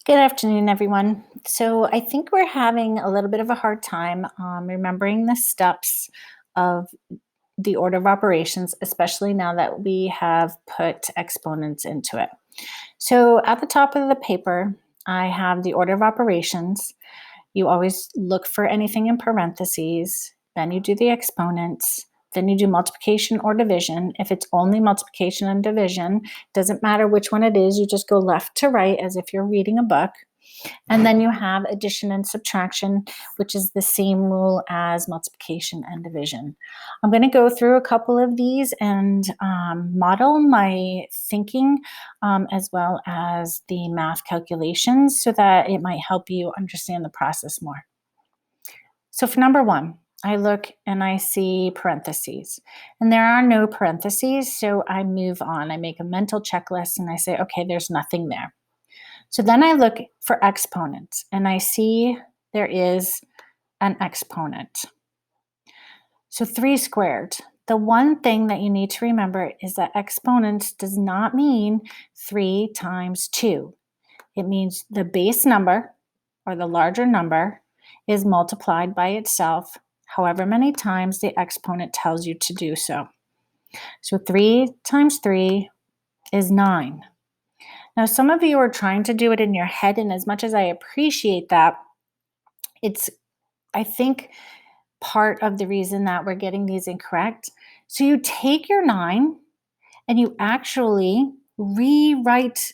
Good afternoon, everyone. So I think we're having a little bit of a hard time remembering the steps of the order of operations, especially now that we have put exponents into it. So at the top of the paper, I have the order of operations. You always look for anything in parentheses, then you do the exponents, then you do multiplication or division. If it's only multiplication and division, doesn't matter which one it is, you just go left to right as if you're reading a book. And then you have addition and subtraction, which is the same rule as multiplication and division. I'm going to go through a couple of these and model my thinking as well as the math calculations so that it might help you understand the process more. So for number one, I look and I see parentheses, and there are no parentheses, so I move on. I make a mental checklist and I say, okay, there's nothing there. So then I look for exponents and I see there is an exponent. So 3 squared. The one thing that you need to remember is that exponent does not mean 3 times 2. It means the base number or the larger number is multiplied by itself however many times the exponent tells you to do so. So 3 times 3 is 9. Now, some of you are trying to do it in your head, and as much as I appreciate that, it's, I think, part of the reason that we're getting these incorrect. So you take your 9 and you actually rewrite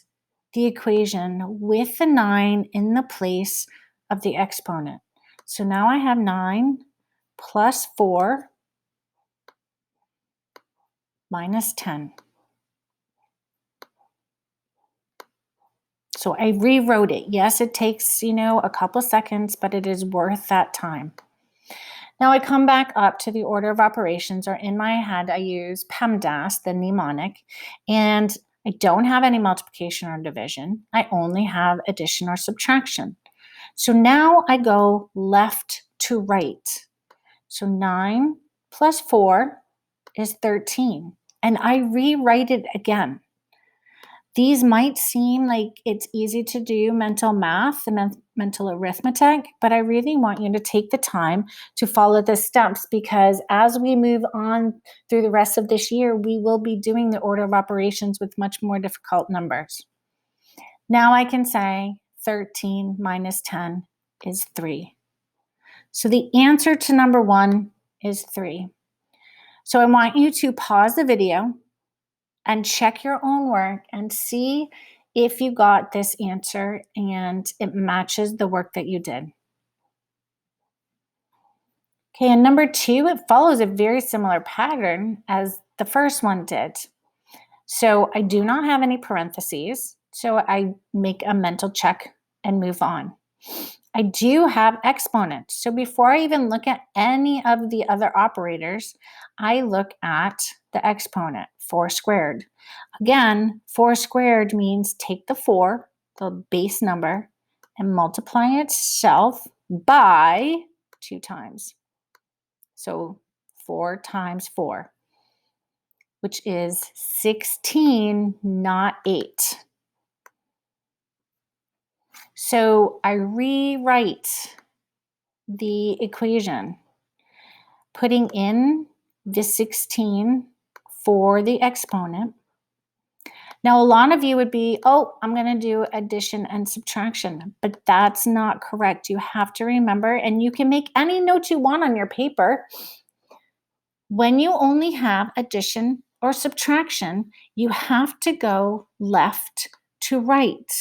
the equation with the 9 in the place of the exponent. So now I have 9 plus 4 minus 10. So I rewrote it. Yes, it takes, a couple seconds, but it is worth that time. Now I come back up to the order of operations, or in my head, I use PEMDAS, the mnemonic, and I don't have any multiplication or division. I only have addition or subtraction. So now I go left to right. So 9 plus 4 is 13, and I rewrite it again. These might seem like it's easy to do mental math and mental arithmetic, but I really want you to take the time to follow the steps, because as we move on through the rest of this year, we will be doing the order of operations with much more difficult numbers. Now I can say 13 minus 10 is 3. So the answer to number 1 is 3. So I want you to pause the video and check your own work and see if you got this answer and it matches the work that you did. Okay, and number 2, it follows a very similar pattern as the first one did. So I do not have any parentheses, so I make a mental check and move on. I do have exponents. So before I even look at any of the other operators, I look at the exponent, 4 squared. Again, 4 squared means take the 4, the base number, and multiply itself by 2 times. So 4 times 4, which is 16, not 8. So I rewrite the equation, putting in the 16 for the exponent. Now, a lot of you would be, I'm going to do addition and subtraction, but that's not correct. You have to remember, and you can make any notes you want on your paper. When you only have addition or subtraction, you have to go left to right.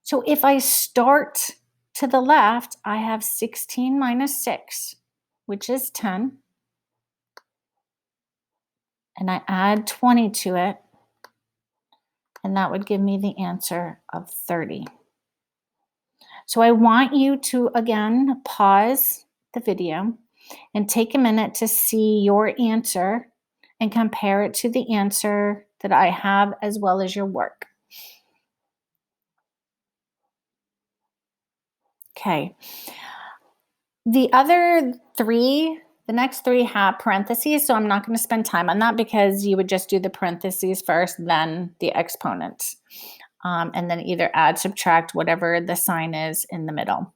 So if I start to the left, I have 16 minus 6, which is 10. And I add 20 to it, and that would give me the answer of 30. So I want you to, again, pause the video and take a minute to see your answer and compare it to the answer that I have as well as your work. Okay. The next 3 have parentheses, so I'm not going to spend time on that because you would just do the parentheses first, then the exponents. and then either add, subtract, whatever the sign is in the middle.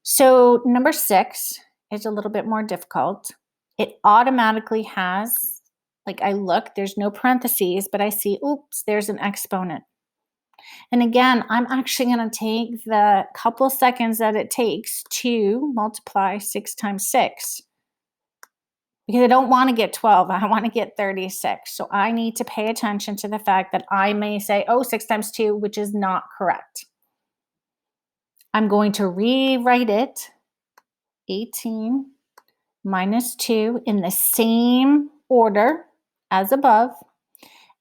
So number 6 is a little bit more difficult. It automatically has, like I look, there's no parentheses, but I see, oops, there's an exponent. And again, I'm actually going to take the couple seconds that it takes to multiply 6 times 6 because I don't want to get 12. I want to get 36. So I need to pay attention to the fact that I may say, oh, 6 times 2, which is not correct. I'm going to rewrite it, 18 minus 2 in the same order as above.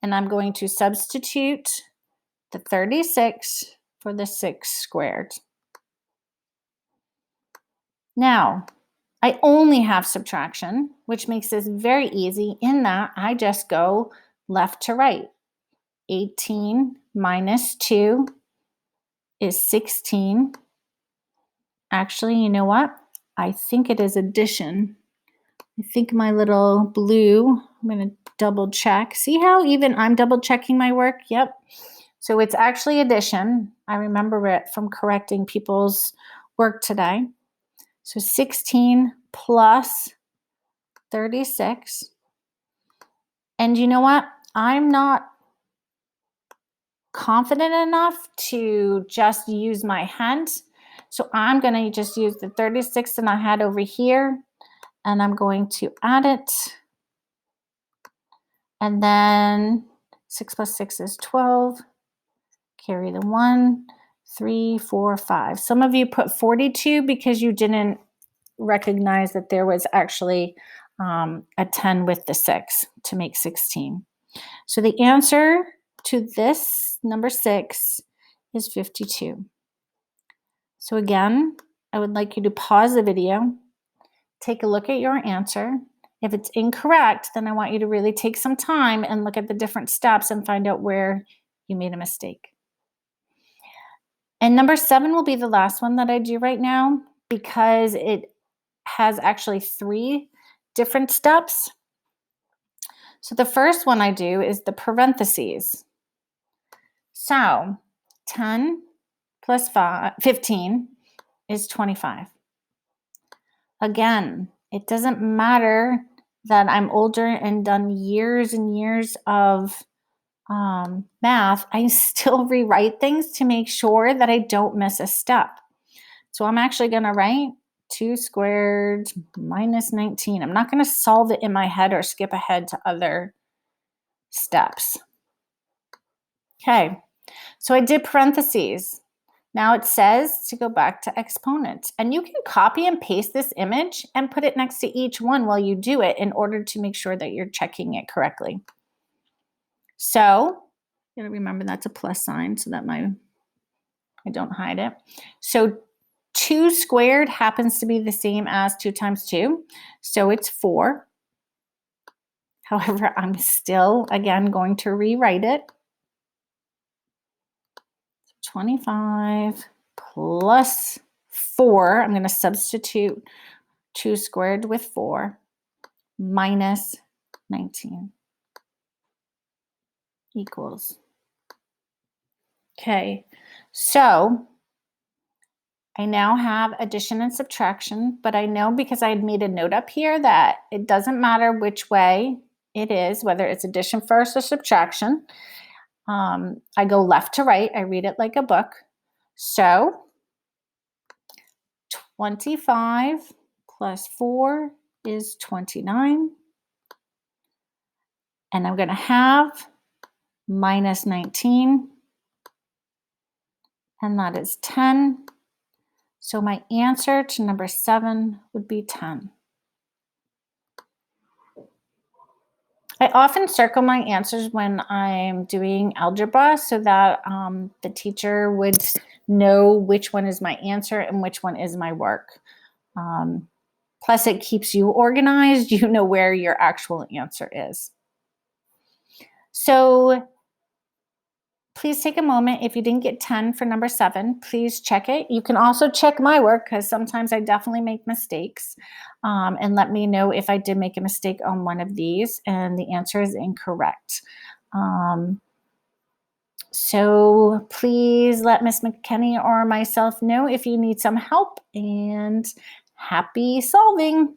And I'm going to substitute the 36 for the 6 squared. Now, I only have subtraction, which makes this very easy in that I just go left to right. 18 minus 2 is 16. Actually, you know what? I think it is addition. I think my little blue, I'm going to double check. See how even I'm double checking my work? Yep. So it's actually addition. I remember it from correcting people's work today. So 16 plus 36. And you know what? I'm not confident enough to just use my hands. So I'm going to just use the 36 that I had over here, and I'm going to add it. And then 6 plus 6 is 12. Carry the 1, 3, 4, 5. Some of you put 42 because you didn't recognize that there was actually a 10 with the 6 to make 16. So the answer to this number 6 is 52. So again, I would like you to pause the video, take a look at your answer. If it's incorrect, then I want you to really take some time and look at the different steps and find out where you made a mistake. And number 7 will be the last one that I do right now because it has actually 3 different steps. So the first one I do is the parentheses. So 10 plus 15 is 25. Again, it doesn't matter that I'm older and done years and years of math. I still rewrite things to make sure that I don't miss a step. So I'm actually going to write 2 squared minus 19. I'm not going to solve it in my head or skip ahead to other steps. Okay, so I did parentheses. Now it says to go back to exponents. And you can copy and paste this image and put it next to each one while you do it in order to make sure that you're checking it correctly. So, you gotta remember that's a plus sign so that I don't hide it. So 2 squared happens to be the same as 2 times 2. So it's 4. However, I'm still, again, going to rewrite it. 25 plus 4. I'm going to substitute 2 squared with 4 minus 19 equals. Okay, so I now have addition and subtraction, but I know because I had made a note up here that it doesn't matter which way it is, whether it's addition first or subtraction. I go left to right. I read it like a book. So 25 plus 4 is 29. And I'm going to have minus 19. And that is 10. So my answer to number 7 would be 10. I often circle my answers when I'm doing algebra so that the teacher would know which one is my answer and which one is my work. Plus, it keeps you organized. You know where your actual answer is. So please take a moment. If you didn't get 10 for number 7, please check it. You can also check my work because sometimes I definitely make mistakes. And let me know if I did make a mistake on one of these and the answer is incorrect. So please let Miss McKinney or myself know if you need some help, and happy solving.